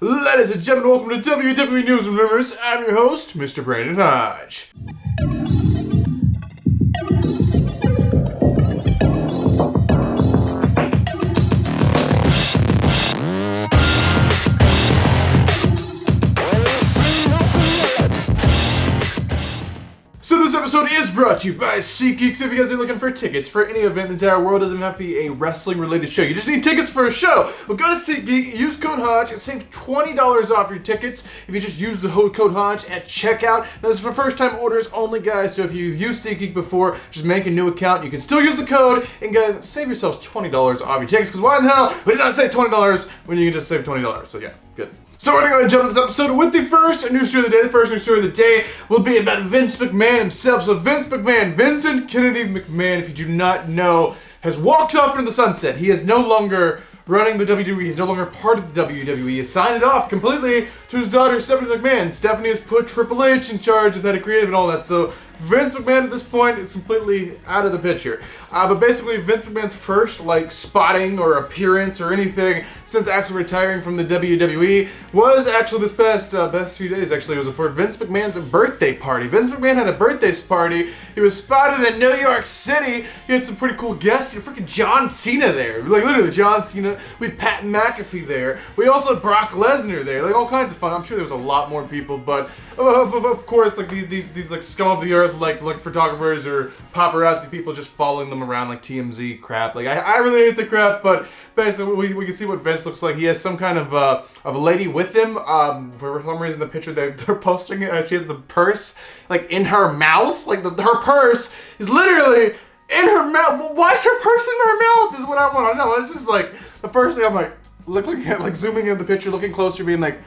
Ladies and gentlemen, welcome to WWE News and Rumors. I'm your host, Mr. Brandon Hodge. So this episode is brought to you by SeatGeek. So if you guys are looking for tickets for any event in the entire world, doesn't have to be a wrestling related show. You just need tickets for a show. Well, go to SeatGeek, use code Hodge, and save $20 off your tickets if you just use the code Hodge at checkout. Now this is for first time orders only, guys, so if you've used SeatGeek before, just make a new account. You can still use the code, and guys, save yourselves $20 off your tickets, because why in the hell would you not save $20 when you can just save $20? So yeah, good. So we're going to jump into this episode with the first news story of the day. The first news story of the day will be about Vince McMahon himself. So Vince McMahon, Vincent Kennedy McMahon, if you do not know, has walked off into the sunset. He is no longer running the WWE. He's no longer part of the WWE. He signed it off completely to his daughter, Stephanie McMahon. Stephanie has put Triple H in charge of that creative and all that. So Vince McMahon at this point is completely out of the picture. But basically, Vince McMahon's first spotting or appearance or anything since actually retiring from the WWE was actually this past few days. Actually, it was for Vince McMahon's birthday party. Vince McMahon had a birthday party. He was spotted in New York City. He had some pretty cool guests. You had freaking John Cena there. Like literally John Cena. We had Pat McAfee there. We also had Brock Lesnar there. Like all kinds of fun. I'm sure there was a lot more people, but of course, like these scum of the earth, like photographers or paparazzi people just following them around like TMZ crap. Like I really hate the crap, but basically we can see what Vince looks like. He has some kind of a lady with him. For some reason, the picture they're posting, she has the purse like in her mouth. Like her purse is literally in her mouth. Why is her purse in her mouth? Is what I want to know. It's just like the first thing I'm like looking at, like zooming in the picture, looking closer, being like,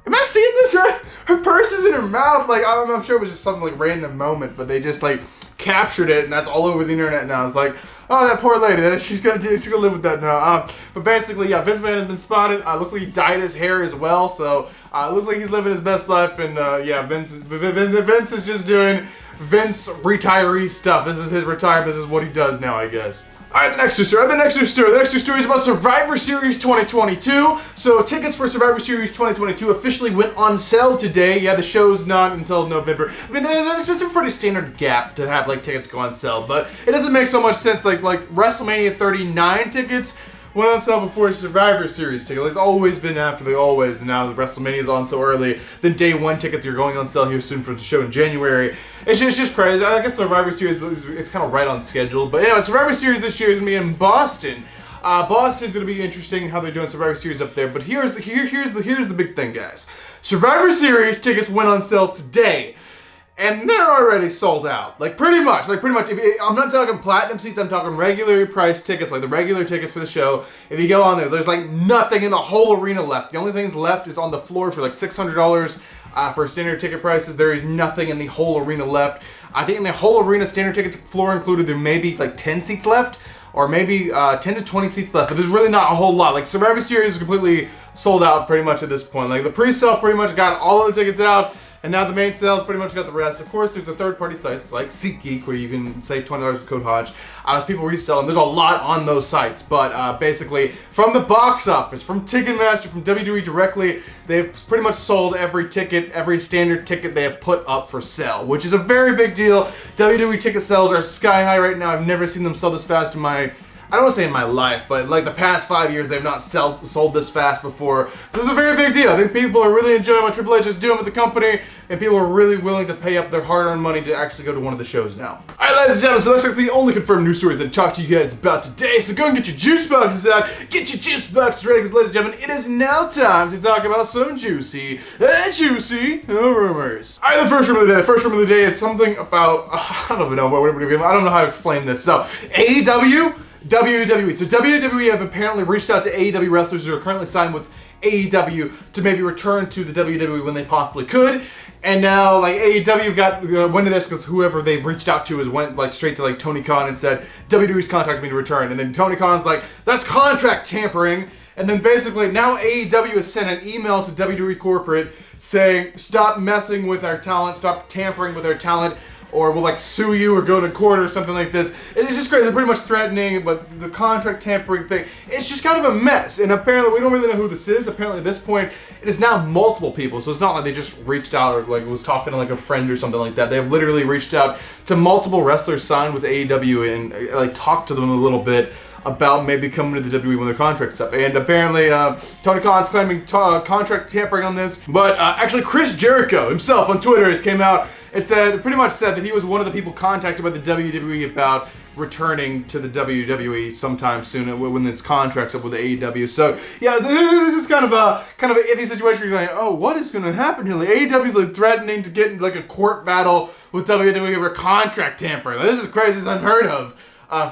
am I seeing this right? Her purse is in her mouth. Like, I don't know, I'm sure it was just some like random moment, but they just like captured it, and that's all over the internet now. It's like, oh, that poor lady, she's gonna live with that now. But basically, yeah, Vince McMahon has been spotted. Looks like he dyed his hair as well, so looks like he's living his best life. And yeah, Vince is just doing Vince retiree stuff. This is his retirement. This is what he does now, I guess. Alright, the next news story is about Survivor Series 2022. So tickets for Survivor Series 2022 officially went on sale today. Yeah, the show's not until November. I mean, it's a pretty standard gap to have like tickets go on sale, but it doesn't make so much sense. Like WrestleMania 39 tickets went on sale before Survivor Series tickets. It's always been after they always, and now the WrestleMania is on so early. Then day one tickets are going on sale here soon for the show in January. It's just crazy. I guess Survivor Series it's kind of right on schedule. But anyway, Survivor Series this year is going to be in Boston. Boston's going to be interesting how they're doing Survivor Series up there. But here's the big thing, guys. Survivor Series tickets went on sale today. And they're already sold out. Like pretty much. I'm not talking platinum seats, I'm talking regular price tickets, like the regular tickets for the show. If you go on there's like nothing in the whole arena left. The only things left is on the floor for like $600 for standard ticket prices. There is nothing in the whole arena left. I think in the whole arena, standard tickets, floor included, there may be like 10 seats left, or maybe 10 to 20 seats left, but there's really not a whole lot. Like Survivor Series is completely sold out pretty much at this point. Like the pre-sale pretty much got all of the tickets out, and now the main sales pretty much got the rest. Of course, there's the third-party sites like SeatGeek where you can save $20 with code Hodge. As people resell them, there's a lot on those sites. But basically, from the box office, from Ticketmaster, from WWE directly, they've pretty much sold every ticket, every standard ticket they have put up for sale, which is a very big deal. WWE ticket sales are sky high right now. I've never seen them sell this fast in my, I don't want to say in my life, but like the past 5 years, they've not sold this fast before. So it's a very big deal. I think people are really enjoying what Triple H is doing with the company, and people are really willing to pay up their hard-earned money to actually go to one of the shows now. Alright, ladies and gentlemen, so that's like the only confirmed news stories I'd talk to you guys about today. So go and get your juice boxes out. Get your juice boxes ready, because ladies and gentlemen, it is now time to talk about some juicy rumors. Alright, the first rumor of the day. The first rumor of the day is something about, I don't even know, I don't know how to explain this. So, AEW, WWE. So WWE have apparently reached out to AEW wrestlers who are currently signed with AEW to maybe return to the WWE when they possibly could. And now, like, AEW got wind of this because whoever they've reached out to has went like straight to like Tony Khan and said WWE's contacted me to return. And then Tony Khan's like, that's contract tampering. And then basically now AEW has sent an email to WWE corporate saying, stop messing with our talent, stop tampering with our talent. or will like sue you or go to court or something like this. It is just crazy. They're pretty much threatening, but the contract tampering thing, it's just kind of a mess. And apparently we don't really know who this is. Apparently at this point it is now multiple people, so it's not like they just reached out or like was talking to like a friend or something like that. They've literally reached out to multiple wrestlers signed with AEW and like talked to them a little bit about maybe coming to the WWE when their contract's up. And apparently Tony Khan's claiming contract tampering on this, but actually Chris Jericho himself on Twitter has came out and pretty much said that he was one of the people contacted by the WWE about returning to the WWE sometime soon when his contract's up with the AEW. So yeah, this is kind of an iffy situation where you're like, oh, what is going to happen here? Like AEW's like threatening to get into like a court battle with WWE over contract tampering. Like, this is crazy. This is unheard of.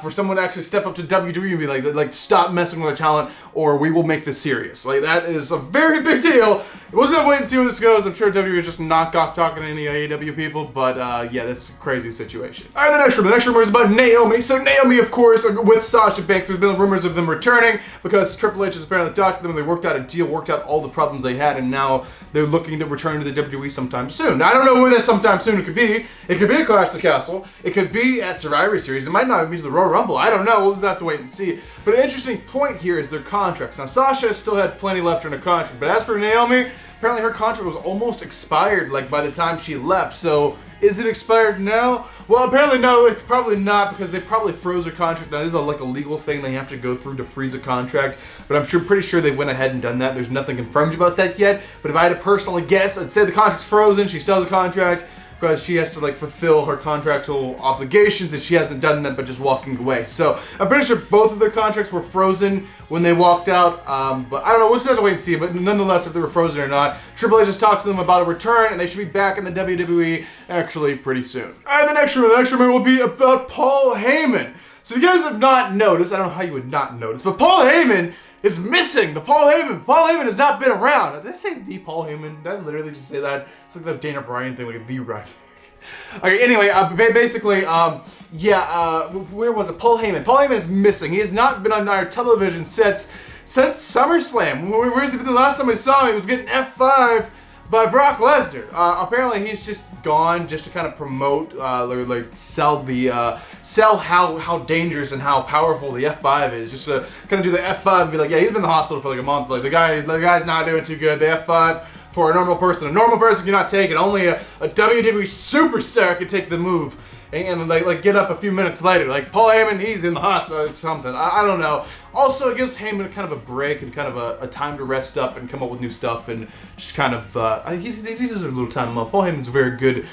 For someone to actually step up to WWE and be like, stop messing with our talent, or we will make this serious. Like, that is a very big deal. We'll just have to wait and see where this goes. I'm sure WWE is just knock off talking to any AEW people, but yeah, that's a crazy situation. All right, the next rumor is about Naomi. So Naomi, of course, with Sasha Banks, there's been rumors of them returning because Triple H has apparently talked to them and they worked out a deal, worked out all the problems they had, and now they're looking to return to the WWE sometime soon. Now, I don't know when that sometime soon it could be. It could be at Clash of the Castle. It could be at Survivor Series. It might not be to the Royal Rumble. I don't know. We'll just have to wait and see. But an interesting point here is their contracts. Now, Sasha still had plenty left in her contract, but as for Naomi, apparently her contract was almost expired like by the time she left. So is it expired now? Well, apparently no, it's probably not, because they probably froze her contract. Now, it is like a legal thing they have to go through to freeze a contract, but I'm pretty sure they went ahead and done that. There's nothing confirmed about that yet, but if I had to personally guess, I'd say the contract's frozen. She still has a contract because she has to like fulfill her contractual obligations, and she hasn't done that but just walking away. So I'm pretty sure both of their contracts were frozen when they walked out, but I don't know, we'll just have to wait and see. But nonetheless, if they were frozen or not, Triple H just talked to them about a return, and they should be back in the WWE actually pretty soon. Alright, the next rumor will be about Paul Heyman. So if you guys have not noticed, I don't know how you would not notice, but Paul Heyman is missing. Paul Heyman has not been around. Did I say the Paul Heyman? Did I literally just say that? It's like the Dana Bryan thing, like the right. Okay, anyway, basically, where was it? Paul Heyman. Paul Heyman is missing. He has not been on our television sets since SummerSlam. Where's he been? The last time we saw him, he was getting F5 by Brock Lesnar. Apparently, he's just gone just to kind of promote, sell how dangerous and how powerful the F5 is. Just to kind of do the F5 and be like, yeah, he's been in the hospital for like a month. Like the guy's not doing too good. The F5 for a normal person cannot take it. Only a WWE superstar can take the move and like get up a few minutes later. Like Paul Heyman, he's in the hospital or something. I don't know. Also, it gives Heyman kind of a break and kind of a time to rest up and come up with new stuff and just kind of he deserves a little time off. Paul Heyman's a very good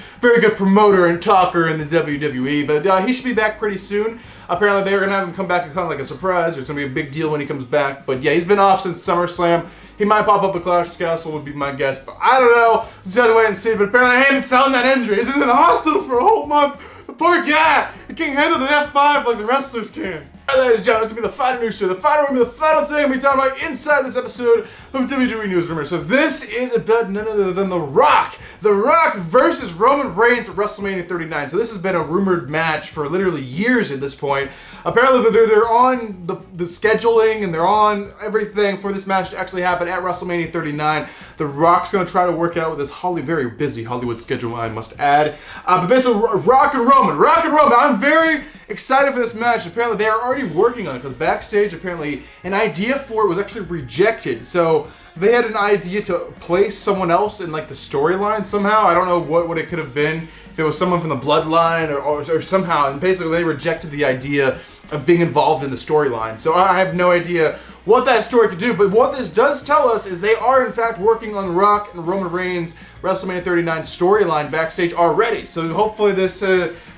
promoter and talker in the WWE, but he should be back pretty soon. Apparently, they're gonna have him come back kind of like a surprise. It's gonna be a big deal when he comes back. But yeah, he's been off since SummerSlam. He might pop up at Clash of the Castle, would be my guess, but I don't know. Just have to wait and see. But apparently, Heyman's selling that injury. He's in the hospital for a whole month. The poor guy, he can't handle the F5 like the wrestlers can. Alright, ladies and gentlemen, this is going to be the final news story. The final rumor, the final thing we'll be talking about inside this episode of WWE News Rumors. So this is about none other than The Rock. The Rock versus Roman Reigns at WrestleMania 39. So this has been a rumored match for literally years at this point. Apparently they're on the scheduling and they're on everything for this match to actually happen at WrestleMania 39. The Rock's going to try to work out with his very busy Hollywood schedule, I must add. But basically, Rock and Roman. I'm very excited for this match. Apparently they are already working on it because backstage, apparently an idea for it was actually rejected. So they had an idea to place someone else in like the storyline somehow. I don't know what it could have been. If it was someone from the bloodline or somehow. And basically they rejected the idea of being involved in the storyline. So I have no idea what that story could do, but what this does tell us is they are in fact working on Rock and Roman Reigns WrestleMania 39 storyline backstage already. So hopefully this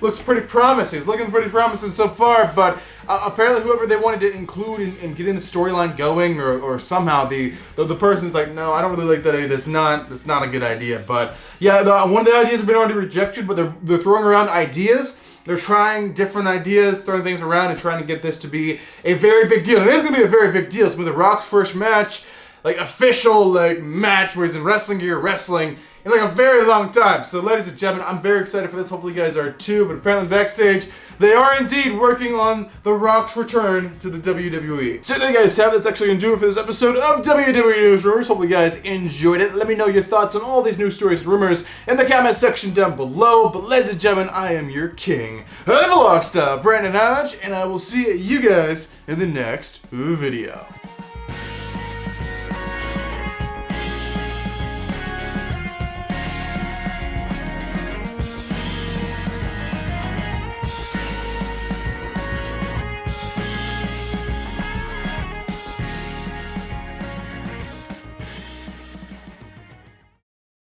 looks pretty promising. It's looking pretty promising so far, but apparently whoever they wanted to include in getting the storyline going or somehow the person's like, no, I don't really like that idea. That's not a good idea. But yeah, one of the ideas have been already rejected, but they're throwing around ideas. They're trying different ideas, throwing things around, and trying to get this to be a very big deal. And it is going to be a very big deal. It's going to be The Rock's first match. like official like match where he's in wrestling gear wrestling in like a very long time. So ladies and gentlemen, I'm very excited for this. Hopefully you guys are too, but apparently backstage, they are indeed working on The Rock's return to the WWE. So there you guys have it. That's actually going to do it for this episode of WWE News Rumors. Hopefully you guys enjoyed it. Let me know your thoughts on all these news stories and rumors in the comment section down below. But ladies and gentlemen, I am your king of the vlog style, Brandon Hodge, and I will see you guys in the next video.